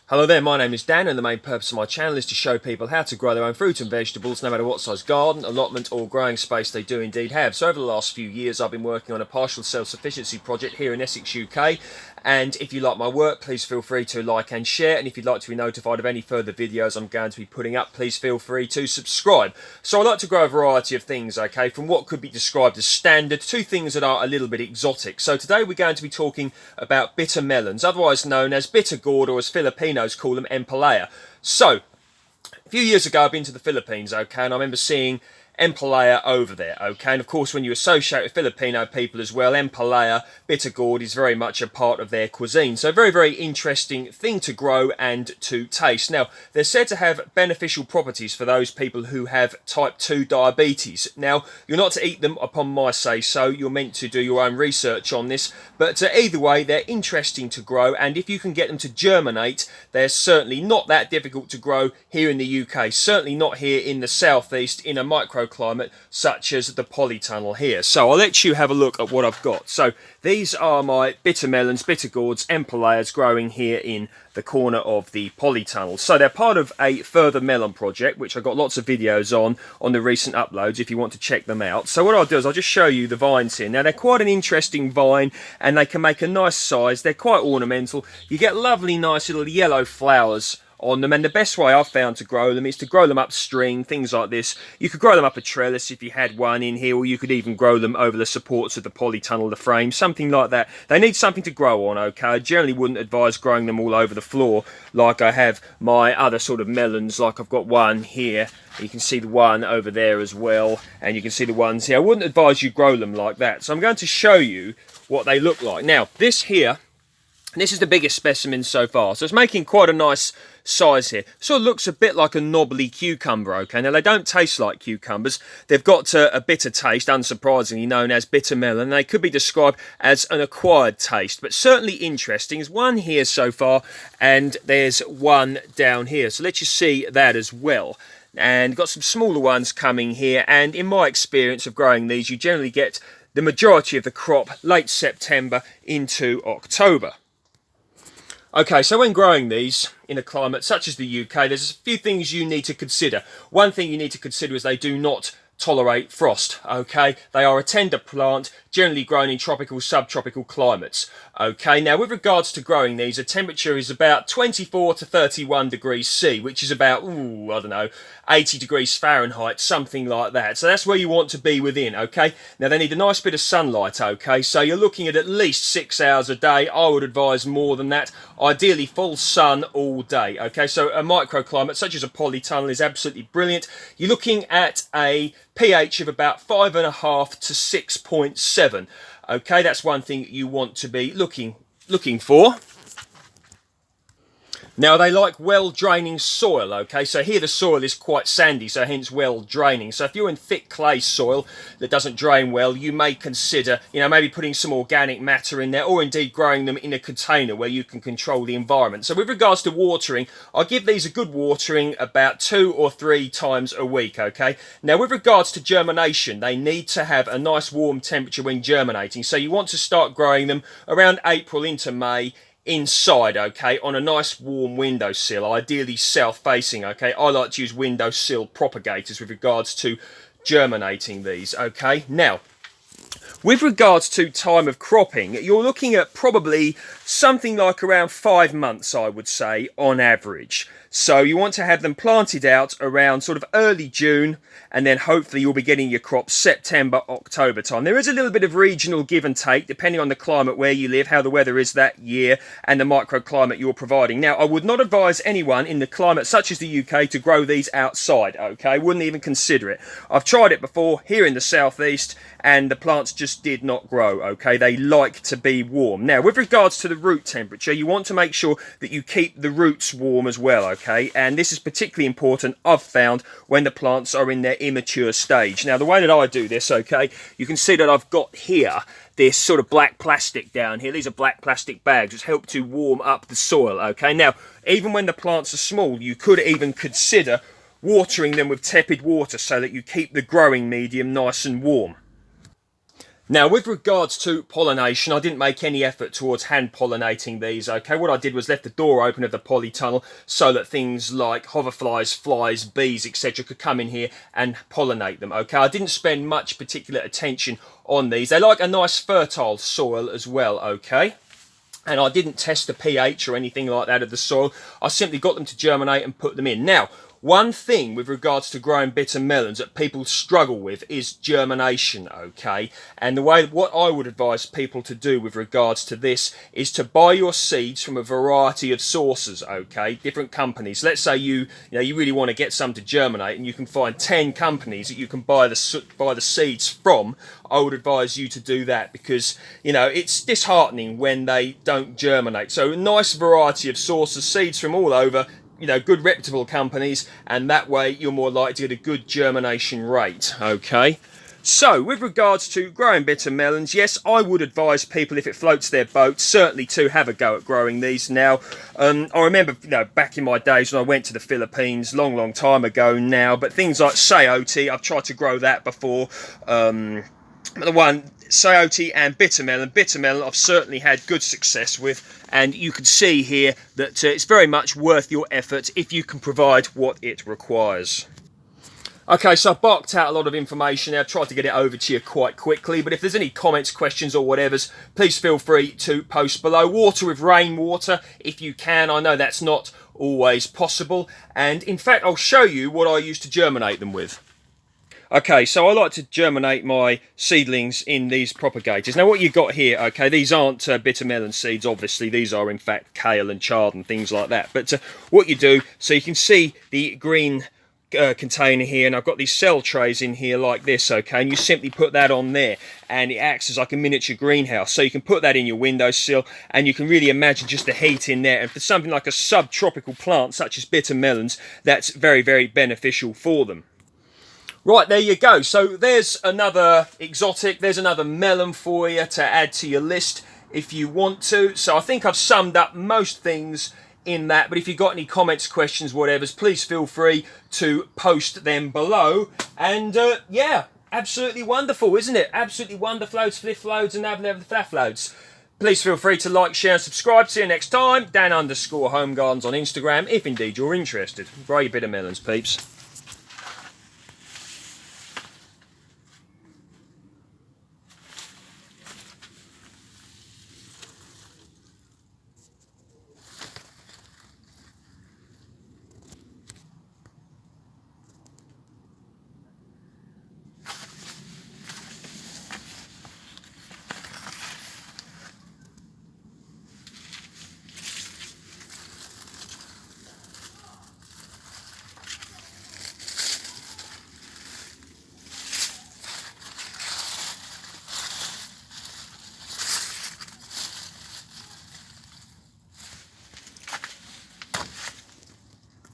Hello there, my name is Dan and the main purpose of my channel is to show people how to grow their own fruit and vegetables no matter what size garden, allotment or growing space they do indeed have. So over the last few years I've been working on a partial self-sufficiency project here in Essex, UK, and if you like my work please feel free to like and share, and if you'd like to be notified of any further videos I'm going to be putting up please feel free to subscribe. So I like to grow a variety of things, okay, from what could be described as standard to things that are a little bit exotic. So today we're going to be talking about bitter melons, otherwise known as bitter gourd, or as Filipinos call them, Ampalaya. So, a few years ago I've been to the Philippines, okay, and I remember seeing Ampalaya over there, okay, and of course when you associate with Filipino people as well, Ampalaya, bitter gourd is very much a part of their cuisine. So very, very interesting thing to grow and to taste. Now, they're said to have beneficial properties for those people who have type 2 diabetes. Now, you're not to eat them upon my say so, you're meant to do your own research on this, but either way, they're interesting to grow, and if you can get them to germinate, they're certainly not that difficult to grow here in the UK, certainly not here in the southeast in a microclimate such as the polytunnel here. So I'll let you have a look at what I've got. So these are my bitter melons, bitter gourds, Ampalayas growing here in the corner of the polytunnel. So they're part of a further melon project, which I've got lots of videos on the recent uploads if you want to check them out. So what I'll do is I'll just show you the vines here. Now they're quite an interesting vine and they can make a nice size. They're quite ornamental. You get lovely nice little yellow flowers on them, and the best way I've found to grow them is to grow them upstream, things like this. You could grow them up a trellis if you had one in here, or you could even grow them over the supports of the polytunnel, the frame, something like that. They need something to grow on, okay? I generally wouldn't advise growing them all over the floor like I have my other sort of melons, like I've got one here. You can see the one over there as well, and you can see the ones here. I wouldn't advise you grow them like that. So I'm going to show you what they look like. Now, this here, this is the biggest specimen so far, so it's making quite a nice size here. Sort of looks a bit like a knobbly cucumber, okay? Now, they don't taste like cucumbers. They've got a bitter taste, unsurprisingly, known as bitter melon. They could be described as an acquired taste, but certainly interesting. There's one here so far, and there's one down here. So let's just see that as well. And got some smaller ones coming here, and in my experience of growing these, you generally get the majority of the crop late September into October. Okay, so when growing these in a climate such as the UK, there's a few things you need to consider. One thing you need to consider is they do not tolerate frost, okay? They are a tender plant, generally grown in tropical, subtropical climates, okay? Now, with regards to growing these, the temperature is about 24 to 31 degrees C, which is about, I don't know, 80 degrees Fahrenheit, something like that. So that's where you want to be within, okay? Now, they need a nice bit of sunlight, okay? So you're looking at least 6 hours a day. I would advise more than that. Ideally, full sun all day, okay? So a microclimate such as a polytunnel is absolutely brilliant. You're looking at a pH of about 5.5 to 6.7. Okay, that's one thing you want to be looking for. Now, they like well-draining soil, okay? So here the soil is quite sandy, so hence well-draining. So if you're in thick clay soil that doesn't drain well, you may consider, maybe putting some organic matter in there, or indeed growing them in a container where you can control the environment. So with regards to watering, I'll give these a good watering about 2 or 3 times a week, okay? Now, with regards to germination, they need to have a nice warm temperature when germinating. So you want to start growing them around April into May, inside, okay, on a nice warm windowsill, ideally south facing, okay? I like to use windowsill propagators with regards to germinating these, okay? Now, with regards to time of cropping, you're looking at probably something like around 5 months, I would say, on average. So you want to have them planted out around sort of early June, and then hopefully you'll be getting your crops September, October time. There is a little bit of regional give and take, depending on the climate where you live, how the weather is that year, and the microclimate you're providing. Now, I would not advise anyone in the climate such as the UK to grow these outside, okay? I wouldn't even consider it. I've tried it before here in the southeast, and the plants just did not grow, okay? They like to be warm. Now, with regards to the root temperature, you want to make sure that you keep the roots warm as well, okay? And this is particularly important, I've found, when the plants are in their immature stage. Now, the way that I do this, okay, you can see that I've got here this sort of black plastic down here. These are black plastic bags which help to warm up the soil, okay? Now, even when the plants are small, you could even consider watering them with tepid water so that you keep the growing medium nice and warm. Now, with regards to pollination, I didn't make any effort towards hand pollinating these, okay? What I did was left the door open of the polytunnel so that things like hoverflies, flies, bees, etc. could come in here and pollinate them, okay? I didn't spend much particular attention on these. They like a nice fertile soil as well, okay? And I didn't test the pH or anything like that of the soil. I simply got them to germinate and put them in. Now, one thing with regards to growing bitter melons that people struggle with is germination, okay? And what I would advise people to do with regards to this is to buy your seeds from a variety of sources, okay? Different companies. Let's say you really want to get some to germinate, and you can find 10 companies that you can buy the seeds from. I would advise you to do that because, it's disheartening when they don't germinate. So a nice variety of sources, seeds from all over, good reputable companies, and that way you're more likely to get a good germination rate, okay? So, with regards to growing bitter melons, yes, I would advise people, if it floats their boat, certainly to have a go at growing these. Now, I remember, back in my days when I went to the Philippines, long time ago now, but things like sayote, I've tried to grow that before. The one, sayote and bitter melon. Bitter melon I've certainly had good success with, and you can see here that it's very much worth your effort if you can provide what it requires. Okay, so I've barked out a lot of information there. I've tried to get it over to you quite quickly, but if there's any comments, questions or whatevers, please feel free to post below. Water with rainwater if you can. I know that's not always possible, and in fact I'll show you what I use to germinate them with. Okay, so I like to germinate my seedlings in these propagators. Now what you've got here, okay, these aren't bitter melon seeds, obviously. These are in fact kale and chard and things like that. But what you do, so you can see the green container here, and I've got these cell trays in here like this, okay, and you simply put that on there and it acts as like a miniature greenhouse. So you can put that in your windowsill and you can really imagine just the heat in there, and for something like a subtropical plant such as bitter melons, that's very beneficial for them. Right, there you go. So there's another exotic, there's another melon for you to add to your list if you want to. So I think I've summed up most things in that, but if you've got any comments, questions, whatevers, please feel free to post them below. And yeah, absolutely wonderful, isn't it? Absolutely wonderful, fliff-loads and flaff-loads. Please feel free to like, share and subscribe. See you next time. Dan_Home Gardens on Instagram, if indeed you're interested. Grow your bitter melons, peeps.